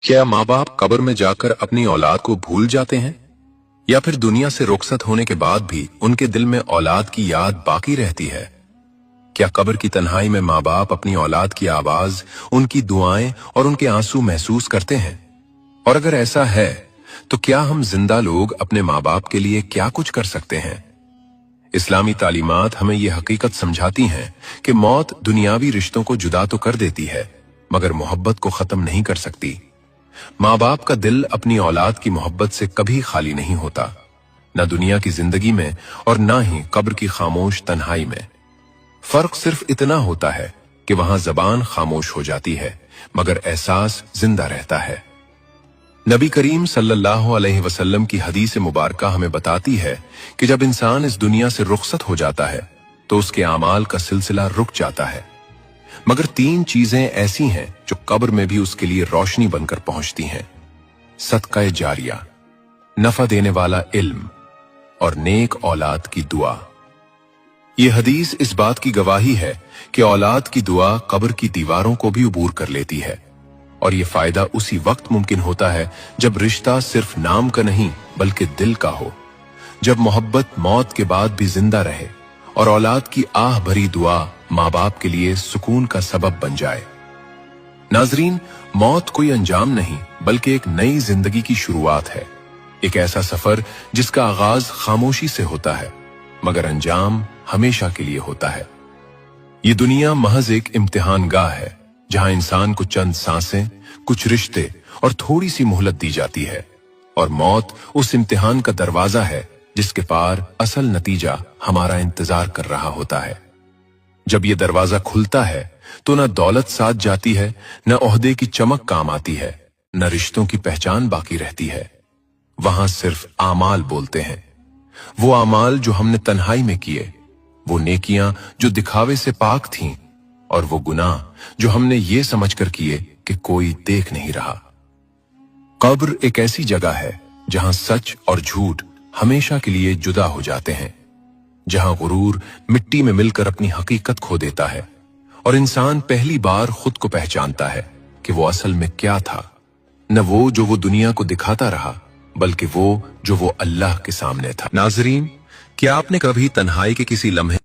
क्या माँ बाप कब्र में जाकर अपनी औलाद को भूल जाते हैं, या फिर दुनिया से रुखसत होने के बाद भी उनके दिल में औलाद की याद बाकी रहती है? क्या कब्र की तन्हाई में माँ बाप अपनी औलाद की आवाज, उनकी दुआएं और उनके आंसू महसूस करते हैं? और अगर ऐसा है तो क्या हम जिंदा लोग अपने माँ बाप के लिए क्या कुछ कर सकते हैं? इस्लामी तालीमात हमें यह हकीकत समझाती हैं कि मौत दुनियावी रिश्तों को जुदा तो कर देती है, मगर मोहब्बत को खत्म नहीं कर सकती। माँ बाप का दिल अपनी औलाद की मोहब्बत से कभी खाली नहीं होता, न दुनिया की जिंदगी में और न ही कब्र की खामोश तन्हाई में। फर्क सिर्फ इतना होता है कि वहां जबान खामोश हो जाती है, मगर एहसास जिंदा रहता है। नबी करीम सल्लल्लाहु अलैहि वसल्लम की हदीस मुबारका हमें बताती है कि जब इंसान इस दुनिया से रुखसत हो जाता है तो उसके आमाल का सिलसिला रुक जाता है, मगर 3 चीजें ऐसी हैं जो कब्र में भी उसके लिए रोशनी बनकर पहुंचती हैं: सदका जारिया, नफा देने वाला इल्म और नेक औलाद की दुआ। यह हदीस इस बात की गवाही है कि औलाद की दुआ कब्र की दीवारों को भी उबूर कर लेती है, और यह फायदा उसी वक्त मुमकिन होता है जब रिश्ता सिर्फ नाम का नहीं बल्कि दिल का हो, जब मोहब्बत मौत के बाद भी जिंदा रहे और औलाद की आह भरी दुआ माँ बाप के लिए सुकून का सबब बन जाए। नाजरीन, मौत कोई अंजाम नहीं बल्कि एक नई जिंदगी की शुरुआत है, एक ऐसा सफर जिसका आगाज खामोशी से होता है मगर अंजाम हमेशा के लिए होता है। ये दुनिया महज एक इम्तिहान गाह है जहां इंसान को चंद सांसें, कुछ रिश्ते और थोड़ी सी मोहलत दी जाती है, और मौत उस इम्तिहान का दरवाजा है जिसके पार असल नतीजा हमारा इंतजार कर रहा होता है। जब ये दरवाजा खुलता है तो न दौलत साथ जाती है, न ओहदे की चमक काम आती है, न रिश्तों की पहचान बाकी रहती है। वहां सिर्फ आमाल बोलते हैं, वो आमाल जो हमने तन्हाई में किए, वो नेकियां जो दिखावे से पाक थीं, और वो गुनाह जो हमने ये समझकर किए कि कोई देख नहीं रहा। कब्र एक ऐसी जगह है जहां सच और झूठ हमेशा के लिए जुदा हो जाते हैं, जहां गुरूर मिट्टी में मिलकर अपनी हकीकत खो देता है और इंसान पहली बार खुद को पहचानता है कि वो असल में क्या था, न वो जो वो दुनिया को दिखाता रहा बल्कि वो जो वो अल्लाह के सामने था। नाजरीन, क्या आपने कभी तन्हाई के किसी लम्हे